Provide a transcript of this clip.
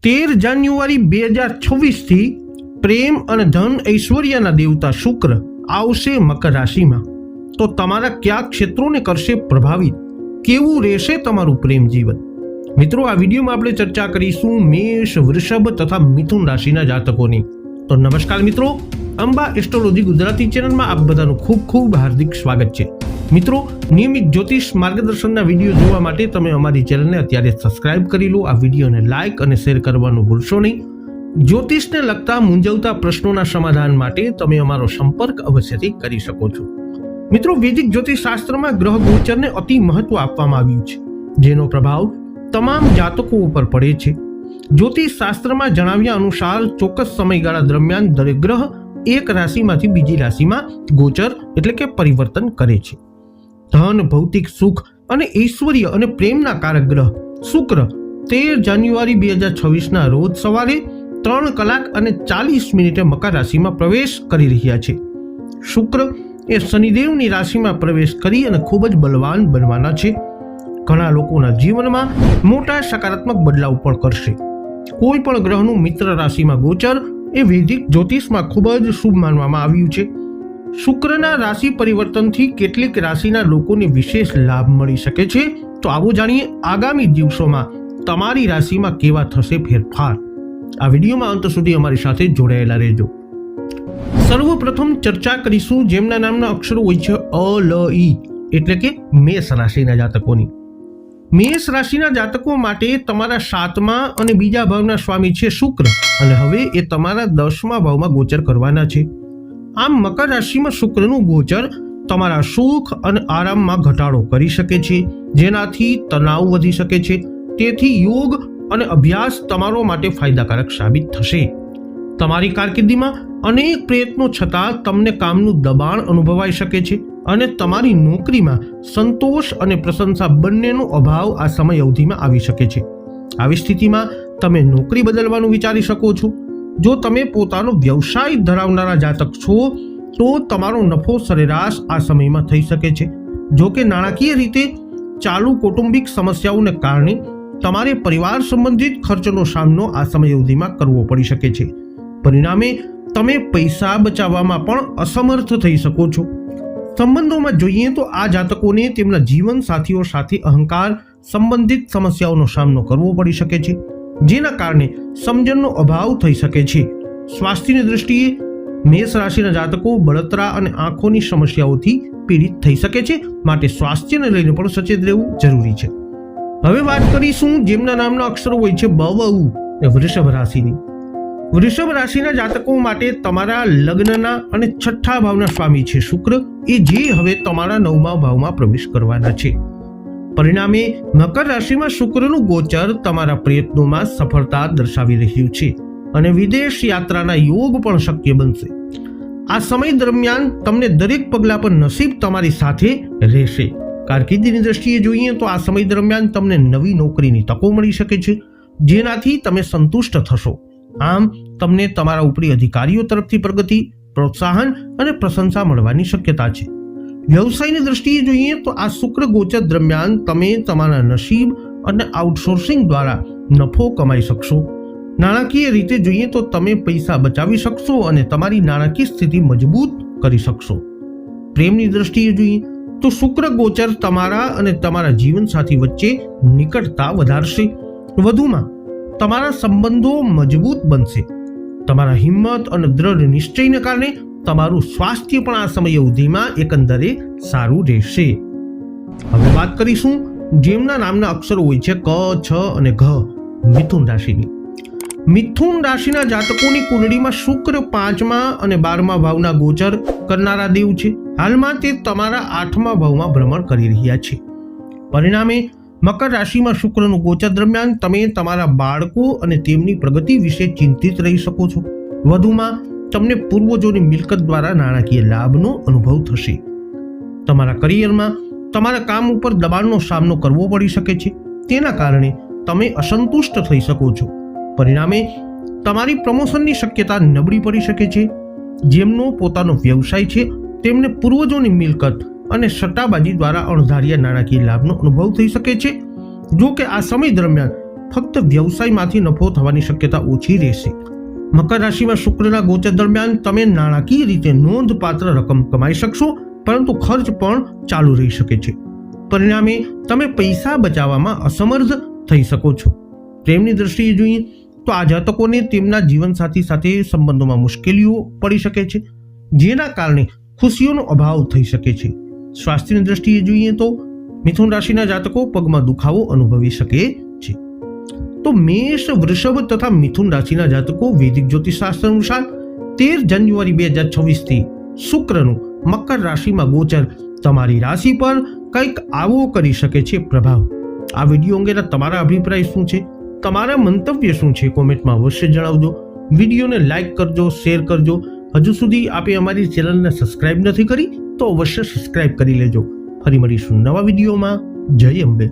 13 જાન્યુઆરી 2026 થી પ્રેમ અને ધન ઐશ્વર્યના દેવતા શુક્ર આવશે મકર રાશિમાં. તો તમારા કયા ક્ષેત્રોને કરશે પ્રભાવિત? કેવું રહેશે તમારું પ્રેમ જીવન? મિત્રો, આ વિડીયોમાં આપણે ચર્ચા કરીશું મેષ, વૃષભ તથા મિથુન રાશિના જાતકોની. તો નમસ્કાર મિત્રો, અંબા એસ્ટ્રોલોજી ગુજરાતી ચેનલમાં આપ બધાનું ખૂબ ખૂબ હાર્દિક સ્વાગત છે. મિત્રો, નિયમિત જ્યોતિષ માર્ગદર્શનના વિડીયો જોવા માટે તમે અમારી ચેનલને અત્યારે સબસ્ક્રાઇબ કરી લો. આ વિડીયોને લાઇક અને શેર કરવાનું ભૂલશો નહીં. જ્યોતિષને લગતા મૂંઝવતા પ્રશ્નોના સમાધાન માટે તમે અમારો સંપર્ક અવશ્યથી કરી શકો છો. મિત્રો, વૈદિક જ્યોતિષ શાસ્ત્રમાં ગ્રહ ગોચરને અતિ મહત્વ આપવામાં આવ્યું છે, જેનો પ્રભાવ તમામ જાતકો ઉપર પડે છે. જ્યોતિષ શાસ્ત્રમાં જણાવ્યા અનુસાર ચોક્કસ સમયગાળા દરમિયાન દરેક ગ્રહ એક રાશિમાંથી બીજી રાશિમાં ગોચર એટલે કે પરિવર્તન કરે છે. ધન, ભૌતિક સુખ અને ઐશ્વર્ય અને પ્રેમના કારક ગ્રહ શુક્ર 13 જાન્યુઆરી 2026ના રોજ સવારે 3:40 મકર રાશિમાં પ્રવેશ કરી રહ્યા છે. શુક્ર એ શનિદેવની રાશિમાં પ્રવેશ કરી અને ખૂબ જ બલવાન બનવાના છે. ઘણા લોકોના જીવનમાં મોટા સકારાત્મક બદલાવ પણ કરશે. કોઈ પણ ગ્રહનું મિત્ર રાશિમાં ગોચર એ વૈદિક જ્યોતિષમાં ખૂબ જ શુભ માનવામાં આવ્યું છે. શુક્રના રાશિ પરિવર્તનથી કેટલીક રાશિના લોકોને વિશેષ લાભ મળી શકે છે. તો આવો જાણીએ આગામી દિવસોમાં તમારી રાશિમાં કેવા થશે ફેરફાર. આ વિડીયોમાં અંત સુધી અમારી સાથે જોડાયેલા રહેજો. સર્વપ્રથમ ચર્ચા કરીશું જેમના નામના અક્ષરો હોય છે અ, લ, ઈ એટલે કે મેષ રાશિના જાતકોની. મેષ રાશિના જાતકો માટે તમારા 7મા અને બીજા ભાવના સ્વામી છે શુક્ર, અને હવે એ તમારા 10મા ભાવમાં ગોચર કરવાના છે. આમ મકર રાશિમાં શુક્રનું ગોચર તમારા સુખ અને આરામમાં ઘટાડો કરી શકે છે, જેનાથી તણાવ વધી શકે છે. તેથી યોગ અને અભ્યાસ તમારો માટે ફાયદાકારક સાબિત થશે. તમારી કારકિર્દીમાં અનેક પ્રયત્નો છતાં તમને કામનું દબાણ અનુભવાઈ શકે છે, અને તમારી નોકરીમાં સંતોષ અને પ્રશંસા બંનેનો અભાવ આ સમય અવધિમાં આવી શકે છે. આવી સ્થિતિમાં તમે નોકરી બદલવાનું વિચારી શકો છો. જો તમે પોતાનો વ્યવસાય ધરાવનારા જાતક છો તો તમારો નફો સરેરાશ આ સમયમાં થઈ શકે છે. જો કે નાણાકીય રીતે ચાલુ કૌટુંબિક સમસ્યાઓને કારણે તમારે પરિવાર સંબંધિત ખર્ચનો સામનો આ સમય અવધિમાં કરવો પડી શકે છે. પરિણામે તમે પૈસા બચાવવામાં પણ અસમર્થ થઈ શકો છો. સંબંધોમાં જોઈએ તો આ જાતકોને તેમના જીવન સાથીઓ સાથે અહંકાર સંબંધિત સમસ્યાઓનો સામનો કરવો પડી શકે છે, જેના કારણે સમજણનો અભાવ થઈ શકે છે. સ્વાસ્થ્યની દૃષ્ટિએ મેષ રાશિના જાતકો બળતરા અને આંખોની સમસ્યાઓથી પીડિત થઈ શકે છે, માટે સ્વાસ્થ્યને લઈને પણ સચેત રહેવું જરૂરી છે. હવે વાત કરીશું જેમના નામના અક્ષરો હોય છે બ, વ, ઉ એ વૃષભ રાશિની. વૃષભ રાશિના જાતકો માટે તમારા લગ્નના અને 6ઠા ભાવના સ્વામી છે શુક્ર, એ જે હવે તમારા 9મા ભાવમાં પ્રવેશ કરવાના છે. પરિણામે મકર રાશિમાં શુક્રનું ગોચર તમારા પ્રયત્નોમાં સફળતા દર્શાવી રહ્યું છે, અને વિદેશ યાત્રાના યોગ પણ શક્ય બનશે. આ સમય દરમિયાન તમને દરેક પગલા પર નસીબ તમારી સાથે રહેશે. કારકિર્દીની દ્રષ્ટિએ જોઈએ તો આ સમય દરમિયાન તમને નવી નોકરીની તકો મળી શકે છે, જેનાથી તમે સંતુષ્ટ થશો. આમ તમને તમારા ઉપરી અધિકારીઓ તરફથી પ્રગતિ, પ્રોત્સાહન અને પ્રશંસા મળવાની શક્યતા છે. વ્યવસાયની દ્રષ્ટિએ જોઈએ તો આ શુક્ર ગોચર દરમિયાન તમે તમારા નસીબ અને આઉટસોર્સિંગ દ્વારા નફો કમાઈ શકશો. નાણાકીય રીતે જોઈએ તો તમે પૈસા બચાવી શકશો અને તમારી નાણાકીય સ્થિતિ મજબૂત કરી શકશો. પ્રેમની દ્રષ્ટિએ જોઈએ તો શુક્ર ગોચર તમારા અને તમારા જીવનસાથી વચ્ચે નિકટતા વધારશે. વધુમાં તમારા સંબંધો મજબૂત બનશે. તમારા હિંમત અને દ્રઢ નિશ્ચયને કારણે તમારું સ્વાસ્થ્ય પણ આ સમય અવધિમાં એકંદરે સારું રહેશે. હવે વાત કરીશું જેમના નામના અક્ષરો હોય છે ક, છ અને ઘ, મિથુન રાશિની. મિથુન રાશિના જાતકોની કુંડળીમાં શુક્ર 5મા અને 12મા ભાવના ગોચર કરનારા દેવ છે. હાલમાં તે તમારા 8મા ભાવમાં ભ્રમણ કરી રહ્યા છે. પરિણામે મકર રાશિમાં શુક્રનું ગોચર દરમિયાન તમે તમારા બાળકો અને તેમની પ્રગતિ વિશે ચિંતિત રહી શકો છો. વધુમાં તમને પૂર્વજોની મિલકત દ્વારા નાણાકીય લાભનો અનુભવ થશે. તમારા કરિયરમાં તમારા કામ ઉપર દબાણનો સામનો કરવો પડી શકે છે. તેના કારણે તમે અસંતુષ્ટ થઈ શકો છો. પરિણામે તમારી પ્રમોશનની શક્યતા નબળી પડી શકે છે. જેમનો પોતાનો વ્યવસાય છે તેમને પૂર્વજોની મિલકત અને સટ્ટાબાજી દ્વારા અણધાર્યા નાણાકીય લાભનો અનુભવ થઈ શકે છે. જો કે આ સમય દરમિયાન ફક્ત વ્યવસાયમાંથી નફો થવાની શક્યતા ઓછી રહેશે. મકર રાશિમાં શુક્રના ગોચર દરમિયાન તમે નાણાકીય રીતે નોંધપાત્ર રકમ કમાઈ શકશો, પરંતુ ખર્ચ પણ ચાલુ રહી શકે છે. પરિણામે તમે પૈસા બચાવવામાં અસમર્થ થઈ શકો છો. પ્રેમની દ્રષ્ટિએ જોઈએ તો આ જાતકોને તેમના જીવનસાથી સાથે સંબંધોમાં મુશ્કેલીઓ પડી શકે છે, જેના કારણે ખુશીઓનો અભાવ થઈ શકે છે. સ્વાસ્થ્યની દ્રષ્ટિએ જોઈએ તો મિથુન રાશિના જાતકો પગમાં દુખાવો અનુભવી શકે છે. તો મેષ, વૃષભ તથા મિથુન રાશિના જાતકો વૈદિક જ્યોતિષશાસ્ત્ર અનુસાર 13 જાન્યુઆરી 2026 થી શુક્રનું મકર રાશિમાં ગોચર તમારી રાશિ પર કંઈક આવો કરી શકે છે પ્રભાવ. આ વિડીયો અંગેના તમારા અભિપ્રાય શું છે? તમારા મંતવ્ય શું છે? કોમેન્ટમાં અવશ્ય જણાવજો. વિડીયોને લાઈક કરજો, શેર કરજો. હજુ સુધી આપે અમારી ચેનલને સબસ્ક્રાઇબ નથી કરી તો અવશ્ય સબસ્ક્રાઇબ કરી લેજો. ફરી મળીશું નવા વિડીયોમાં. જય અંબે.